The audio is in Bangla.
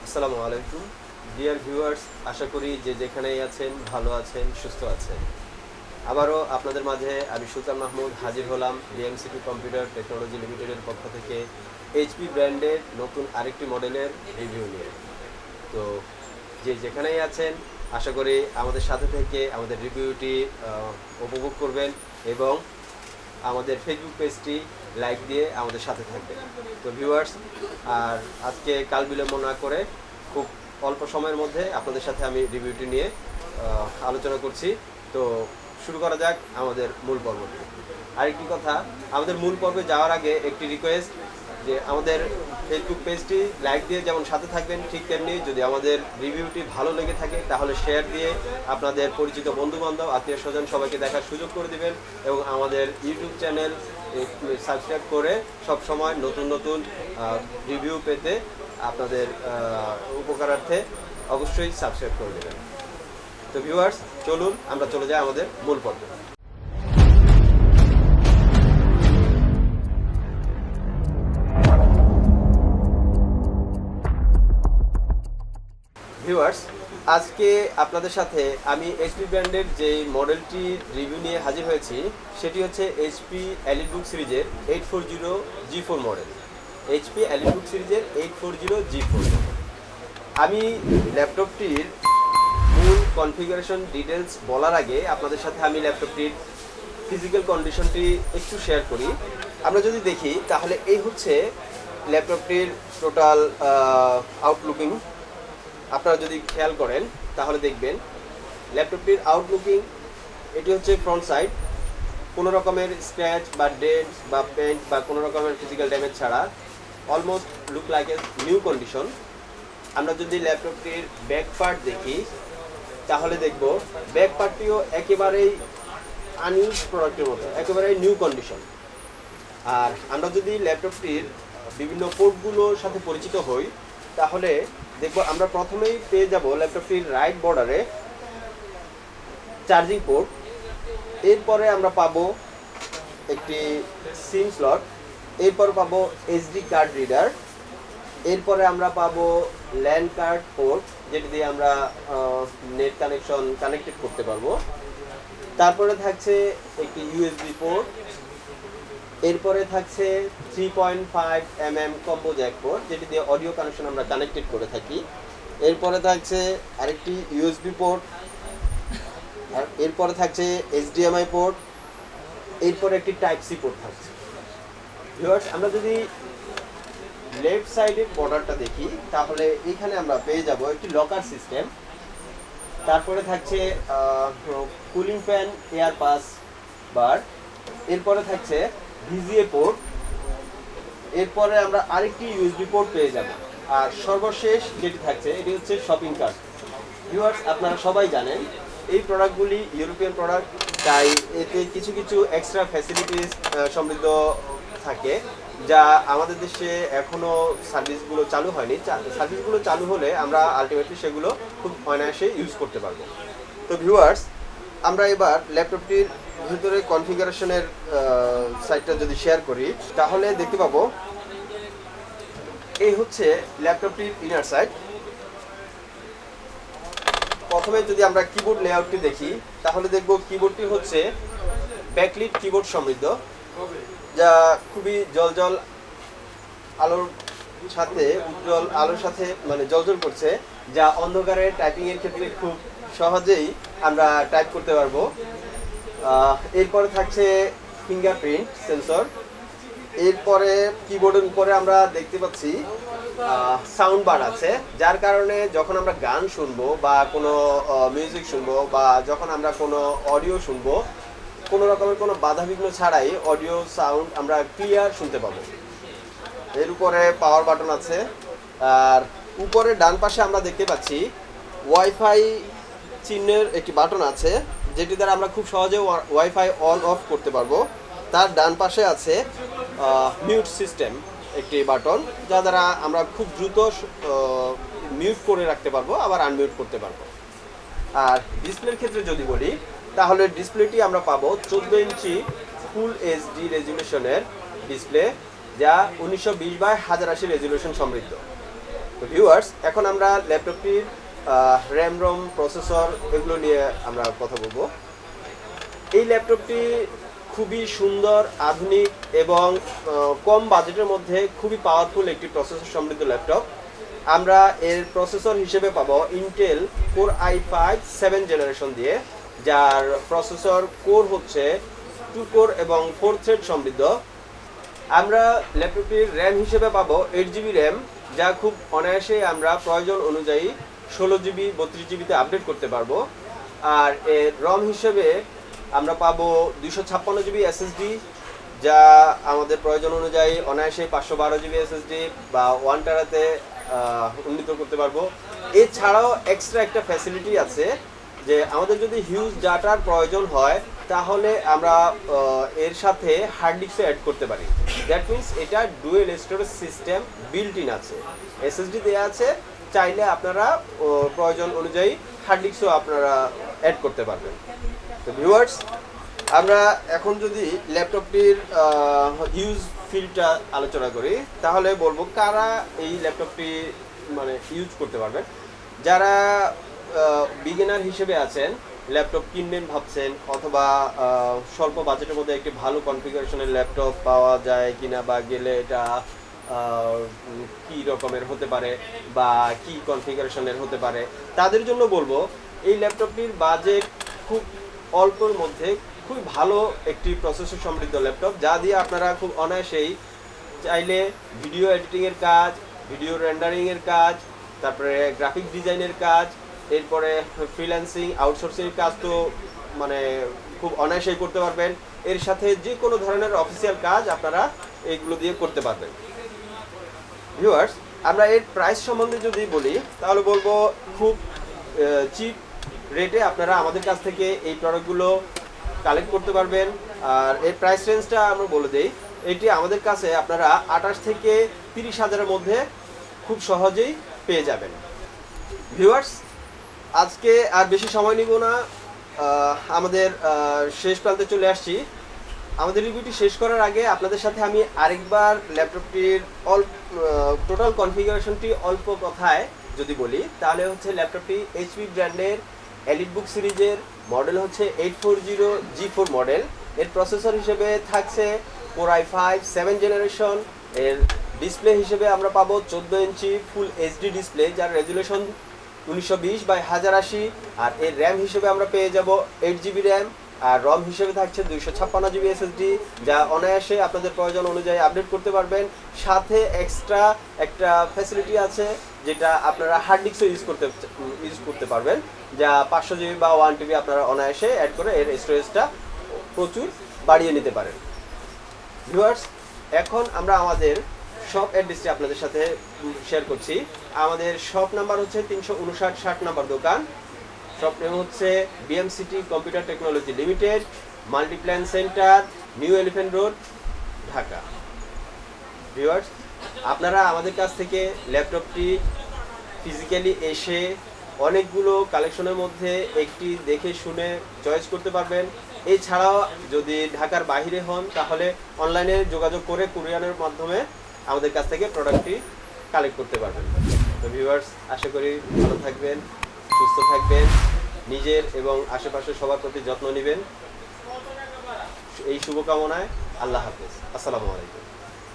আসসালামু আলাইকুম ডিয়ার ভিউয়ার্স, আশা করি যে যেখানেই আছেন ভালো আছেন, সুস্থ আছেন। আবারও আপনাদের মাঝে আমি সুলতান মাহমুদ হাজির হলাম বিএমসিটি কম্পিউটার টেকনোলজি লিমিটেডের পক্ষ থেকে এইচপি ব্র্যান্ডের নতুন আরেকটি মডেলের রিভিউ নিয়ে। তো যে যেখানেই আছেন আশা করি আমাদের সাথে থেকে আমাদের রিভিউটি উপভোগ করবেন এবং আমাদের ফেসবুক পেজটি লাইক দিয়ে আমাদের সাথে থাকবেন। তো ভিউয়ার্স, আর আজকে কাল বিলম্ব না করে খুব অল্প সময়ের মধ্যে আপনাদের সাথে আমি রিভিউটি নিয়ে আলোচনা করছি। তো শুরু করা যাক আমাদের মূল পর্বটি। আরেকটি কথা, আমাদের মূল পর্বে যাওয়ার আগে একটি রিকোয়েস্ট, যে আমাদের ফেসবুক পেজটি লাইক দিয়ে যেমন সাথে থাকবেন, ঠিক তেমনি যদি আমাদের রিভিউটি ভালো লেগে থাকে তাহলে শেয়ার দিয়ে আপনাদের পরিচিত বন্ধুবান্ধব, আত্মীয় স্বজন সবাইকে দেখার সুযোগ করে দিবেন এবং আমাদের ইউটিউব চ্যানেল সাবস্ক্রাইব করে সব সময় নতুন নতুন রিভিউ পেতে আপনাদের উপকারার্থে অবশ্যই সাবস্ক্রাইব করে দেবেন। তো ভিউয়ার্স, চলুন আমরা চলে যাই আমাদের মূল পর্বে। ভিউয়ার্স, আজকে আপনাদের সাথে আমি এইচপি ব্র্যান্ডের যে মডেলটি রিভিউ নিয়ে হাজির হয়েছি সেটি হচ্ছে এইচপি EliteBook সিরিজের 840G4 মডেল। এইচপি EliteBook সিরিজের 840G4 মডেল। আমি ল্যাপটপটির মূল কনফিগারেশন ডিটেলস বলার আগে আপনাদের সাথে আমি ল্যাপটপটির ফিজিক্যাল কন্ডিশনটি একটু শেয়ার করি। আমরা যদি দেখি তাহলে এই হচ্ছে ল্যাপটপটির টোটাল আউটলুকিং। আপনারা যদি খেয়াল করেন তাহলে দেখবেন ল্যাপটপটির আউটলুকিং, এটি হচ্ছে ফ্রন্ট সাইড, কোনো রকমের স্ক্র্যাচ বা ডেন্ট বা পেন্ট বা কোনো রকমের ফিজিক্যাল ড্যামেজ ছাড়া almost look like a new condition. আমরা যদি ল্যাপটপটির ব্যাক পার্ট দেখি তাহলে দেখব ব্যাক পার্টটিও একেবারেই আনইউজ প্রোডাক্টের মতো, একেবারেই নিউ কন্ডিশন। আর আমরা যদি ল্যাপটপটির বিভিন্ন পোর্টগুলোর সাথে পরিচিত হই তাহলে দেখবো আমরা প্রথমেই পেয়ে যাব ল্যাপটপটির রাইট বর্ডারে চার্জিং পোর্ট, এরপরে আমরা পাবো একটি সিম স্লট, এরপর পাবো এসডি কার্ড রিডার, এরপরে আমরা পাবো ল্যান্ড কার্ড পোর্ট যেটি দিয়ে আমরা নেট কানেক্টেড করতে পারবো। তারপরে থাকছে একটি ইউএসবি পোর্ট, এরপরে থাকছে 3.5mm কম্বো জ্যাক পোর্ট যেটি দিয়ে অডিও কানেকশন আমরা কানেক্টেড করে থাকি। এরপরে থাকছে আরেকটি ইউএসবি পোর্ট, আর এরপরে থাকছে এইচডিএমআই পোর্ট, এরপরে একটি টাইপ সি পোর্ট থাকছে। ভিউয়ার্স, আমরা যদি লেফট সাইডের বর্ডারটা দেখি তাহলে এখানে আমরা পেয়ে যাব একটি লকার সিস্টেম, তারপরে থাকছে কুলিং ফ্যান, এয়ার পাস বার, এরপরে থাকছে ভিজিএ পোর্ট, এরপরে আমরা আরেকটি ইউএসবি পোর্ট পেয়ে যাব। আর সর্বশেষ যেটি থাকছে এটি হচ্ছে শপিং কার্ট। ভিউয়ার্স, আপনারা সবাই জানেন এই প্রোডাক্টগুলি ইউরোপিয়ান প্রোডাক্ট, তাই এতে কিছু কিছু এক্সট্রা ফ্যাসিলিটিস সমৃদ্ধ থাকে যা আমাদের দেশে এখনও সার্ভিসগুলো চালু হয়নি। সার্ভিসগুলো চালু হলে আমরা আলটিমেটলি সেগুলো খুব অনায়াসে ইউজ করতে পারবো। তো ভিউয়ার্স, আমরা এবার ল্যাপটপটির ভিতরে কনফিগারেশনের সাইটটা যদি শেয়ার করি তাহলে দেখতে পাবো এই হচ্ছে ল্যাপটপটির ইনার সাইড। প্রথমে যদি আমরা কিবোর্ড লেআউটটি দেখি তাহলে দেখব কিবোর্ডটি হচ্ছে ব্যাকলিট কিবোর্ড সমৃদ্ধ, যা খুবই জলজল আলোর সাথে, উজ্জ্বল আলোর সাথে মানে জলজল করছে, যা অন্ধকারে টাইপিংয়ের ক্ষেত্রে খুব সহজেই আমরা টাইপ করতে পারবো। এরপরে থাকছে ফিঙ্গারপ্রিন্ট সেন্সর, এরপরে কিবোর্ডের উপরে আমরা দেখতে পাচ্ছি সাউন্ড বার আছে, যার কারণে যখন আমরা গান শুনবো বা কোনো মিউজিক শুনবো বা যখন আমরা কোনো অডিও শুনবো কোনো রকমের কোনো বাধাবিঘ্ন ছাড়াই অডিও সাউন্ড আমরা ক্লিয়ার শুনতে পাবো। এর উপরে পাওয়ার বাটন আছে, আর উপরে ডান পাশে আমরা দেখতে পাচ্ছি ওয়াইফাই চিহ্নের একটি বাটন আছে যেটি দ্বারা আমরা খুব সহজে ওয়াইফাই অন অফ করতে পারবো। তার ডান পাশে আছে মিউট সিস্টেম একটি বাটন, যা দ্বারা আমরা খুব দ্রুত মিউট করে রাখতে পারবো আবার আনমিউট করতে পারবো। আর ডিসপ্লের ক্ষেত্রে যদি বলি তাহলে ডিসপ্লেটি আমরা পাবো 14 ইঞ্চি ফুল এইচডি রেজুলেশনের ডিসপ্লে, যা 1920 বাই 1080 রেজুলেশন সমৃদ্ধ। তো ভিউয়ার্স, এখন আমরা ল্যাপটপটির র্যাম রম প্রসেসর এগুলো নিয়ে আমরা কথা বলবো। এই ল্যাপটপটি খুবই সুন্দর, আধুনিক এবং কম বাজেটের মধ্যে খুবই পাওয়ারফুল একটি প্রসেসর সমৃদ্ধ ল্যাপটপ। আমরা এর প্রসেসর হিসেবে পাবো ইন্টেল কোর i5 7 জেনারেশন দিয়ে, যার প্রসেসর কোর হচ্ছে 2 কোর এবং 4 থ্রেড সমৃদ্ধ। আমরা ল্যাপটপটির র্যাম হিসেবে পাবো 8GB র্যাম, যা খুব অনায়াসে আমরা প্রয়োজন অনুযায়ী 16GB 32GBতে আপডেট করতে পারবো। আর এর রম হিসেবে আমরা পাবো 256GB SSD, যা আমাদের প্রয়োজন অনুযায়ী অনায়াসে 512GB SSD বা 1 টেরাতে উন্নীত করতে পারবো। এছাড়াও এক্সট্রা একটা ফ্যাসিলিটি আছে যে আমাদের যদি হিউজ ডাটার প্রয়োজন হয় তাহলে আমরা এর সাথে হার্ড ডিস্কও অ্যাড করতে পারি। দ্যাট মিনস এটা dual storage system built in আছে, এসএসডি দেওয়া আছে, চাইলে আপনারা প্রয়োজন অনুযায়ী হার্ড ডিস্কও আপনারা অ্যাড করতে পারবেন। তো ভিউয়ার্স, আমরা এখন যদি ল্যাপটপটির ইউজ ফিল্ডটা আলোচনা করি তাহলে বলবো কারা এই ল্যাপটপটি মানে ইউজ করতে পারবেন। যারা বিগিনার হিসেবে আছেন, ল্যাপটপ কিনবেন ভাবছেন, অথবা স্বল্প বাজেটের মধ্যে একটি ভালো কনফিগারেশনের ল্যাপটপ পাওয়া যায় কিনা বা গেলে এটা কি রকমের হতে পারে বা কি কনফিগারেশনের হতে পারে, তাদের জন্য বলবো এই ল্যাপটপটির বাজেট খুব অল্পর মধ্যে খুব ভালো একটি প্রসেসর সমৃদ্ধ ল্যাপটপ, যা দিয়ে আপনারা খুব অনায়াসেই চাইলে ভিডিও এডিটিংয়ের কাজ, ভিডিও রেন্ডারিংয়ের কাজ, তারপরে গ্রাফিক ডিজাইনের কাজ, এরপরে ফ্রিল্যান্সিং আউটসোর্সিংয়ের কাজ তো মানে খুব অনায়াসেই করতে পারবেন। এর সাথে যে কোনো ধরনের অফিসিয়াল কাজ আপনারা এইগুলো দিয়ে করতে পারবেন। ভিউয়ার্স, আমরা এর প্রাইস সম্বন্ধে যদি বলি তাহলে বলবো খুব চিপ রেটে আপনারা আমাদের কাছ থেকে এই প্রোডাক্টগুলো কালেক্ট করতে পারবেন। আর এর প্রাইস রেঞ্জটা আমরা বলে দিই, এটি আমাদের কাছে আপনারা 28 থেকে 30 হাজারের মধ্যে খুব সহজেই পেয়ে যাবেন। ভিউয়ার্স, আজকে আর বেশি সময় নিব না, আমাদের শেষ প্রান্তে চলে আসছি। আমাদের রিভিউটি শেষ করার আগে আপনাদের সাথে আমি আরেকবার ল্যাপটপটির টোটাল কনফিগারেশনটি অল্প কথায় যদি বলি তাহলে হচ্ছে ল্যাপটপটি এইচপি ব্র্যান্ডের EliteBook সিরিজের, মডেল হচ্ছে 840G4 মডেল। এর প্রসেসর হিসেবে থাকছে কোর i5 7 জেনারেশন। এর ডিসপ্লে হিসেবে আমরা পাবো 14 ইঞ্চি ফুল এইচডি ডিসপ্লে, যার রেজুলেশন 1920x1080। আর এর র্যাম হিসেবে আমরা পেয়ে যাব 8GB র্যাম, আর রম হিসেবে থাকছে 256GB SSD, যা অনায়াসে আপনাদের প্রয়োজন অনুযায়ী আপডেট করতে পারবেন। সাথে এক্সট্রা একটা ফ্যাসিলিটি আছে যেটা আপনারা হার্ড ডিস্কও ইউজ করতে পারবেন, যা 500GB বা 1TB আপনারা অনায়াসে অ্যাড করে এর স্টোরেজটা প্রচুর বাড়িয়ে নিতে পারেন। ভিউয়ার্স, এখন আমরা আমাদের শপ অ্যাড্রেসটি আপনাদের সাথে শেয়ার করছি। আমাদের শপ নাম্বার হচ্ছে 359-60 নম্বর দোকান। শপ নেম হচ্ছে BMCT computer technology limited, Multiplan centre, new elephant road, Dhaka. Viewers, আপনারা আমাদের কাছ থেকে ল্যাপটপটি ফিজিক্যালি এসে অনেকগুলো কালেকশনের মধ্যে একটি দেখে শুনে চয়েস করতে পারবেন। এছাড়াও যদি ঢাকার বাইরে হন তাহলে অনলাইনে যোগাযোগ করে কুরিয়ারের মাধ্যমে আমাদের কাছ থেকে প্রোডাক্টটি কালেক্ট করতে পারবেন। তো ভিউয়ার্স, আশা করি ভালো থাকবেন, সুস্থ থাকবেন, নিজের এবং আশেপাশের সবার প্রতি যত্ন নেবেন। এই শুভকামনায় আল্লাহ হাফেজ। আসসালামু আলাইকুম।